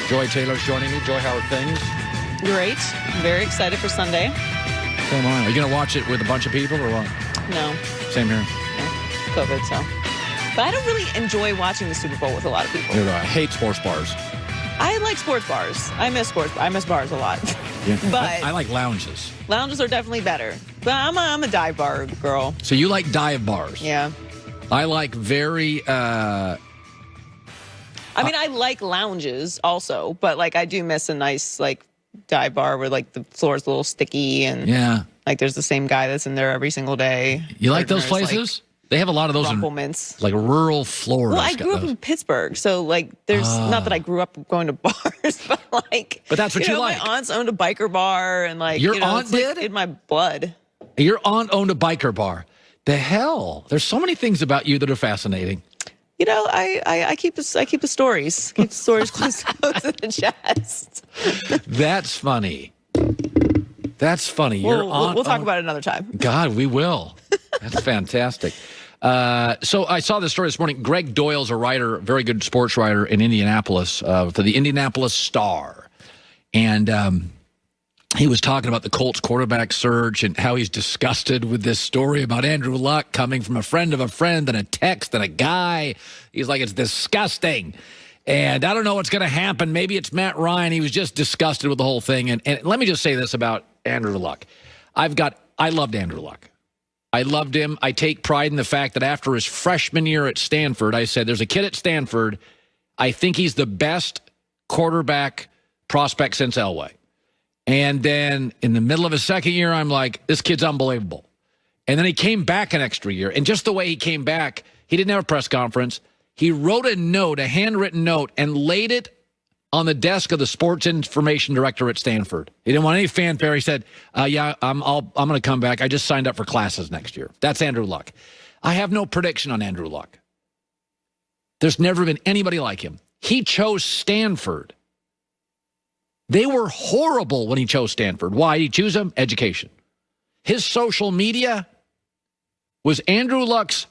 Joy Taylor's joining me. Joy, how are things? Great. Very excited for Sunday. Come on. Are you going to watch it with a bunch of people or what? No. Same here. Yeah. COVID, so. But I don't really enjoy watching the Super Bowl with a lot of people. I hate sports bars. I like sports bars. I miss bars a lot. Yeah. But I like lounges. Lounges are definitely better. But I'm a dive bar girl. So you like dive bars? Yeah. I like very... I like lounges also, but like I do miss a nice like dive bar where like the floor's a little sticky and like there's the same guy that's in there every single day. You like those places? They have a lot of those in like rural Florida. Well, I grew up in Pittsburgh, so like there's not that I grew up going to bars, but like that's what you like. My aunts owned a biker bar, and like your aunt did in my blood. Your aunt owned a biker bar. The hell! There's so many things about you that are fascinating. You know, I keep the stories. Keep the stories close to the chest. That's funny. That's funny. We'll talk about it another time. God, we will. That's fantastic. So I saw this story this morning. Greg Doyle's a writer, very good sports writer in Indianapolis for the Indianapolis Star. And he was talking about the Colts quarterback search and how he's disgusted with this story about Andrew Luck coming from a friend of a friend and a text and a guy. He's like, it's disgusting. And I don't know what's going to happen. Maybe it's Matt Ryan. He was just disgusted with the whole thing. And let me just say this about Andrew Luck. I loved Andrew Luck. I loved him. I take pride in the fact that after his freshman year at Stanford, I said, there's a kid at Stanford. I think he's the best quarterback prospect since Elway. And then in the middle of his second year, I'm like, this kid's unbelievable. And then he came back an extra year. And just the way he came back, he didn't have a press conference. He wrote a note, a handwritten note, and laid it on the desk of the sports information director at Stanford. He didn't want any fanfare. He said, yeah, I'm going to come back. I just signed up for classes next year. That's Andrew Luck. I have no prediction on Andrew Luck. There's never been anybody like him. He chose Stanford. They were horrible when he chose Stanford. Why did he choose them? Education. His social media was Andrew Luck's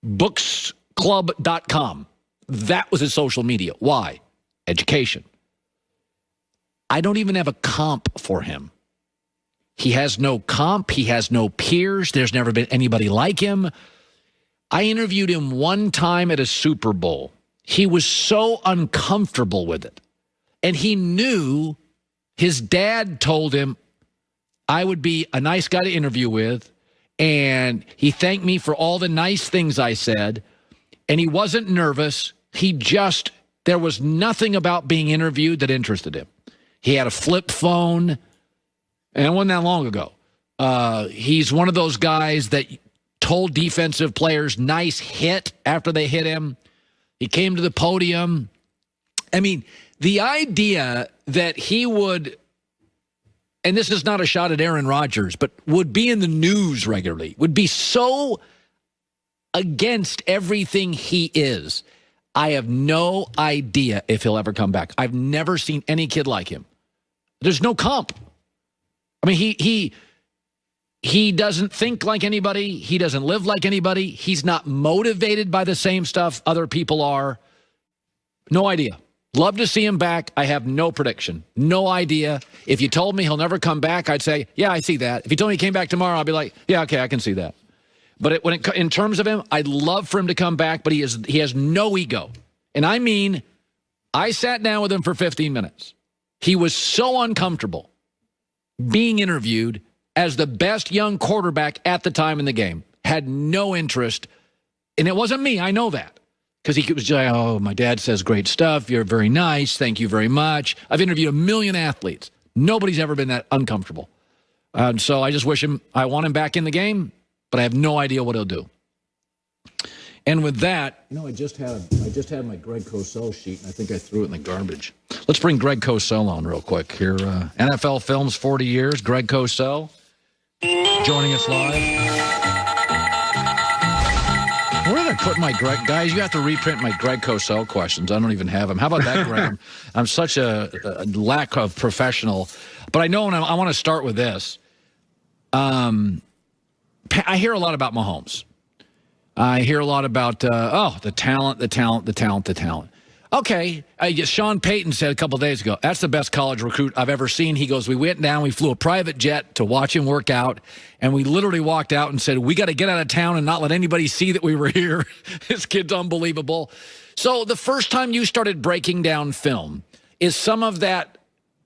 booksclub.com. That was his social media. Why? Education. I don't even have a comp for him. He has no comp. He has no peers. There's never been anybody like him. I interviewed him one time at a Super Bowl. He was so uncomfortable with it. And he knew his dad told him I would be a nice guy to interview with. And he thanked me for all the nice things I said. And he wasn't nervous. There was nothing about being interviewed that interested him. He had a flip phone, and it wasn't that long ago. He's one of those guys that told defensive players, nice hit after they hit him. He came to the podium. I mean, the idea that he would, and this is not a shot at Aaron Rodgers, but would be in the news regularly, would be so against everything he is. I have no idea if he'll ever come back. I've never seen any kid like him. There's no comp. I mean, he doesn't think like anybody. He doesn't live like anybody. He's not motivated by the same stuff other people are. No idea. Love to see him back. I have no prediction. No idea. If you told me he'll never come back, I'd say, yeah, I see that. If you told me he came back tomorrow, I'll be like, yeah, okay, I can see that. But in terms of him, I'd love for him to come back, but he has no ego. And I mean, I sat down with him for 15 minutes. He was so uncomfortable being interviewed as the best young quarterback at the time in the game. Had no interest. And it wasn't me. I know that. Because he was just like, oh, my dad says great stuff. You're very nice. Thank you very much. I've interviewed 1 million athletes. Nobody's ever been that uncomfortable. And so I just I want him back in the game, but I have no idea what he'll do. And with that, I just had my Greg Cosell sheet, and I think I threw it in the garbage. Let's bring Greg Cosell on real quick here. NFL Films 40 years. Greg Cosell joining us live. Where did I put my Greg? Guys, you have to reprint my Greg Cosell questions. I don't even have them. How about that, Greg? I'm such a lack of professional. But I know, and I want to start with this. I hear a lot about Mahomes. I hear a lot about, the talent. Okay. Sean Payton said a couple of days ago, that's the best college recruit I've ever seen. He goes, we went down, we flew a private jet to watch him work out, and we literally walked out and said, we got to get out of town and not let anybody see that we were here. This kid's unbelievable. So the first time you started breaking down film, is some of that,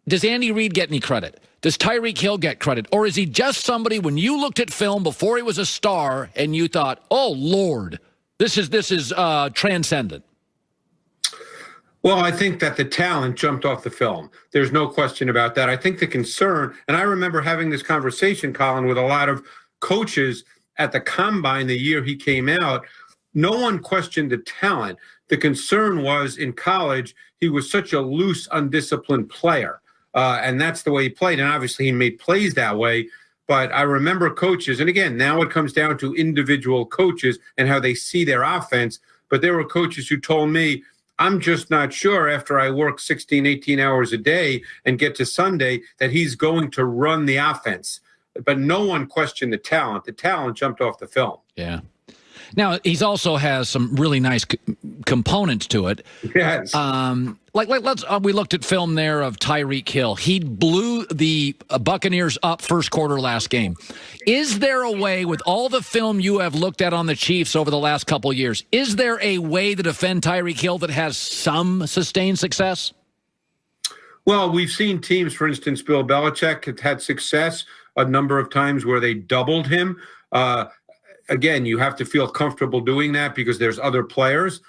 does Andy Reid get any credit? Does Tyreek Hill get credit? Or is he just somebody, when you looked at film before he was a star and you thought, oh, Lord, this is transcendent? Well, I think that the talent jumped off the film. There's no question about that. I think the concern, and I remember having this conversation, Colin, with a lot of coaches at the Combine the year he came out. No one questioned the talent. The concern was in college, he was such a loose, undisciplined player. And that's the way he played. And obviously he made plays that way. But I remember coaches, and again, now it comes down to individual coaches and how they see their offense. But there were coaches who told me, I'm just not sure after I work 16, 18 hours a day and get to Sunday that he's going to run the offense. But no one questioned the talent. The talent jumped off the film. Yeah. Now, he's also has some really nice components to it. Yes. We looked at film there of Tyreek Hill. He blew the Buccaneers up first quarter last game. Is there a way, with all the film you have looked at on the Chiefs over the last couple of years, is there a way to defend Tyreek Hill that has some sustained success? Well, we've seen teams, for instance, Bill Belichick have had success a number of times where they doubled him. Again, you have to feel comfortable doing that because there's other players.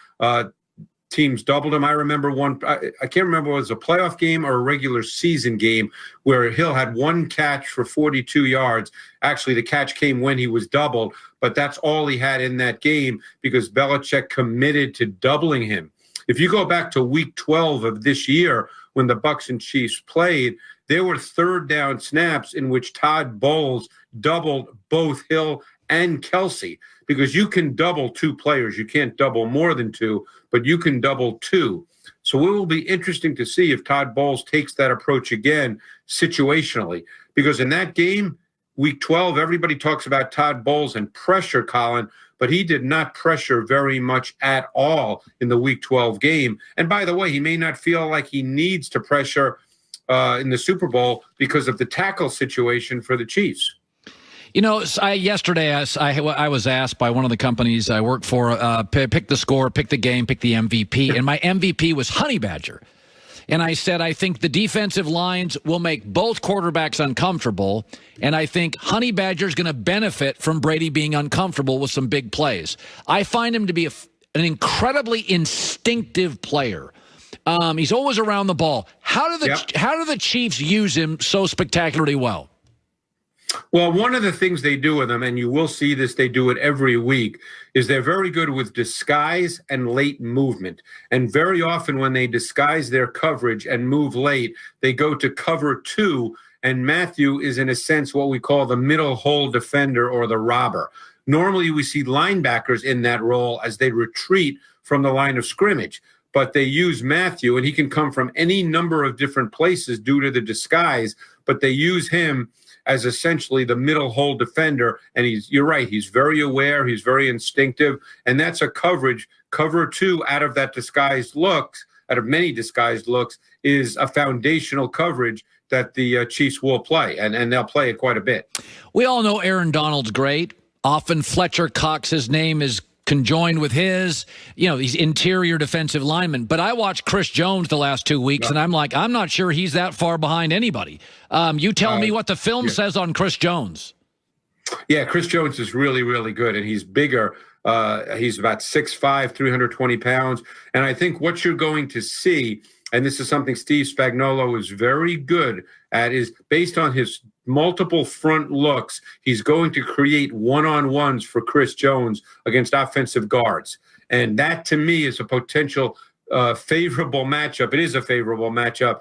Teams doubled him. I remember one, I can't remember if it was a playoff game or a regular season game where Hill had one catch for 42 yards. Actually, the catch came when he was doubled, but that's all he had in that game because Belichick committed to doubling him. If you go back to week 12 of this year when the Bucs and Chiefs played, there were third down snaps in which Todd Bowles doubled both Hill and Kelsey, because you can double two players. You can't double more than two, but you can double two. So it will be interesting to see if Todd Bowles takes that approach again situationally, because in that game, week 12, everybody talks about Todd Bowles and pressure, Colin, but he did not pressure very much at all in the week 12 game. And by the way, he may not feel like he needs to pressure in the Super Bowl because of the tackle situation for the Chiefs. You know, yesterday I was asked by one of the companies I work for, pick the score, pick the game, pick the MVP, and my MVP was Honey Badger. And I said, I think the defensive lines will make both quarterbacks uncomfortable, and I think Honey Badger's going to benefit from Brady being uncomfortable with some big plays. I find him to be an incredibly instinctive player. He's always around the ball. How do the Chiefs use him so spectacularly well? Well, one of the things they do with them, and you will see this, they do it every week, is they're very good with disguise and late movement. And very often when they disguise their coverage and move late, they go to cover two, and Matthew is in a sense what we call the middle hole defender or the robber. Normally we see linebackers in that role as they retreat from the line of scrimmage, but they use Matthew, and he can come from any number of different places due to the disguise, but they use him as essentially the middle hole defender. And you're right, he's very aware, he's very instinctive, and that's a coverage. Cover two out of that disguised looks, out of many disguised looks, is a foundational coverage that the Chiefs will play, and they'll play it quite a bit. We all know Aaron Donald's great. Often Fletcher Cox's name is conjoined with his, these interior defensive linemen. But I watched Chris Jones the last 2 weeks, and I'm like, I'm not sure he's that far behind anybody. You tell me what the film says on Chris Jones. Yeah, Chris Jones is really, really good, and he's bigger. He's about 6'5", 320 pounds. And I think what you're going to see, and this is something Steve Spagnuolo is very good at, is based on his multiple front looks, he's going to create one-on-ones for Chris Jones against offensive guards. And that, to me, is a potential favorable matchup. It is a favorable matchup